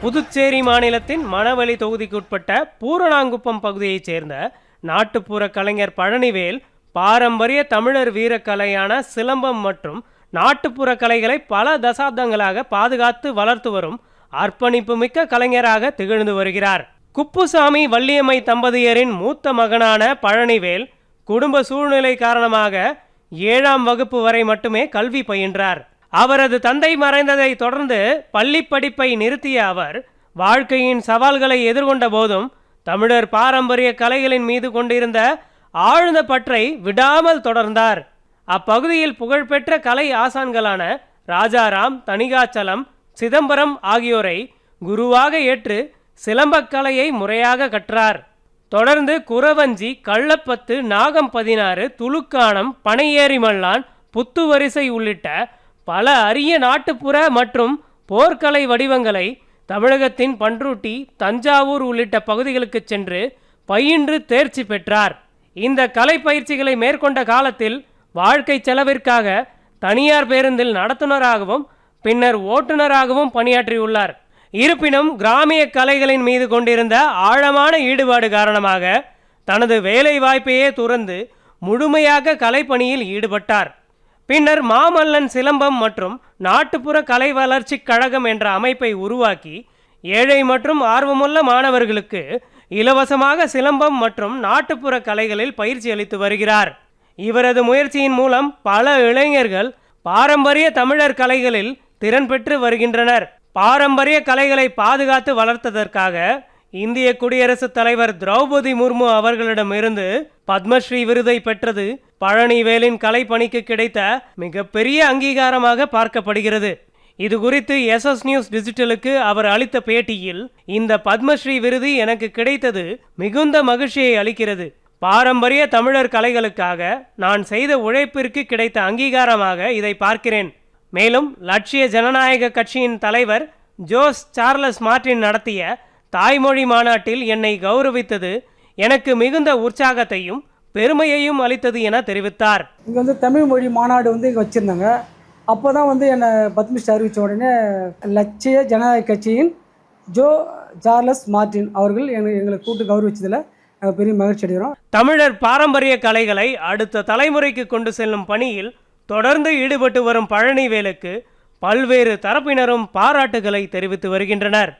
புதுச்சேரி மாநிலத்தின் மணவெளி தொகுதிக்குட்பட்ட பூரணாங்குப்பம் பகுதியைச் சேர்ந்த நாட்டுப்புற கலைஞர் பழனிவேல் பாரம்பரிய தமிழர் வீரக்கலையான சிலம்பம் மற்றும் நாட்டுப்புற கலைகளை பல தசாப்தங்களாக பாதுகாத்து வளர்த்து வரும் அர்ப்பணிப்பு மிக்க கலைஞராக திகழ்ந்து வருகிறார். குப்புசாமி வள்ளியம்மை தம்பதியரின் மூத்த மகனான பழனிவேல் குடும்ப சூழ்நிலை காரணமாக 7ஆம் வகுப்பு வரை மட்டுமே கல்வி பயின்றார். அவரது தந்தை மறைந்ததை தொடர்ந்து பள்ளி படிப்பை நிறுத்திய அவர் வாழ்க்கையின் சவால்களை எதிர்கொண்ட போதும் தமிழர் பாரம்பரிய கலைகளின் மீது கொண்டிருந்த ஆழ்ந்த பற்றை விடாமல் தொடர்ந்தார். அப்பகுதியில் புகழ்பெற்ற கலை ஆசான்களான ராஜாராம், தணிகாச்சலம், சிதம்பரம் ஆகியோரை குருவாக ஏற்று சிலம்பக்கலையை முறையாக கற்றார். தொடர்ந்து குறவஞ்சி, கள்ளப்பத்து, நாகம் 16, துலுக்கானம், பனையேறி மல்லான், புத்துவரிசை உள்ளிட்ட பல அரிய நாட்டுப்புற மற்றும் போர்க்கலை வடிவங்களை தமிழகத்தின் பன்ருட்டி, தஞ்சாவூர் உள்ளிட்ட பகுதிகளுக்கு சென்று பயின்று தேர்ச்சி பெற்றார். இந்த கலை பயிற்சிகளை மேற்கொண்ட காலத்தில் வாழ்க்கை செலவிற்காக தனியார் பேருந்தில் நடத்துனராகவும் பின்னர் ஓட்டுநராகவும் பணியாற்றியுள்ளார். இருப்பினும் கிராமிய கலைகளின் மீது கொண்டிருந்த ஆழமான ஈடுபாடு காரணமாக தனது வேலை வாய்ப்பையே துறந்து முழுமையாக கலைப்பணியில் ஈடுபட்டார். பின்னர் மாமல்லன் சிலம்பம் மற்றும் நாட்டுப்புற கலை வளர்ச்சி கழகம் என்ற அமைப்பை உருவாக்கி ஏழை மற்றும் ஆர்வமுள்ள மாணவர்களுக்கு இலவசமாக சிலம்பம் மற்றும் நாட்டுப்புற கலைகளில் பயிற்சி அளித்து வருகிறார். இவரது முயற்சியின் மூலம் பல இளைஞர்கள் பாரம்பரிய தமிழர் கலைகளில் திறன் பெற்று வருகின்றனர். பாரம்பரிய கலைகளை பாதுகாத்து வளர்த்ததற்காக இந்திய குடியரசுத் தலைவர் திரௌபதி முர்மு அவர்களிடமிருந்து பத்மஸ்ரீ விருதை பெற்றது பழனிவேலின் கலைப்பணிக்கு கிடைத்த மிகப்பெரிய அங்கீகாரமாக பார்க்கப்படுகிறது. இது குறித்து SS நியூஸ் டிஜிட்டலுக்கு அவர் அளித்த பேட்டியில், இந்த பத்மஸ்ரீ விருது எனக்கு கிடைத்தது மிகுந்த மகிழ்ச்சியை அளிக்கிறது. பாரம்பரிய தமிழர் கலைகளுக்காக நான் செய்த உழைப்பிற்கு கிடைத்த அங்கீகாரமாக இதை பார்க்கிறேன். மேலும் லட்சிய ஜனநாயக கட்சியின் தலைவர் ஜோஸ் சார்லஸ் மார்டின் நடத்திய தாய்மொழி மாநாட்டில் என்னை கௌரவித்தது எனக்கு மிகுந்த உற்சாகத்தையும் பெருமையையும் அளித்தது என தெரிவித்தார். இங்கே தமிழ் மொழி மாநாடு இங்கே வச்சுருந்தாங்க. அப்போ தான் என்னை பத்மஸ்ரீ அறிவித்த உடனே லட்சிய ஜனநாயக கட்சியின் ஜோ சார்லஸ் மார்டின் அவர்கள் எங்களை கூட்டு கௌரவிச்சதில் பெரிய மகிழ்ச்சி அடைகிறோம். தமிழர் பாரம்பரிய கலைகளை அடுத்த தலைமுறைக்கு கொண்டு செல்லும் பணியில் தொடர்ந்து ஈடுபட்டு வரும் பழனிவேலுக்கு பல்வேறு தரப்பினரும் பாராட்டுகளை தெரிவித்து வருகின்றனர்.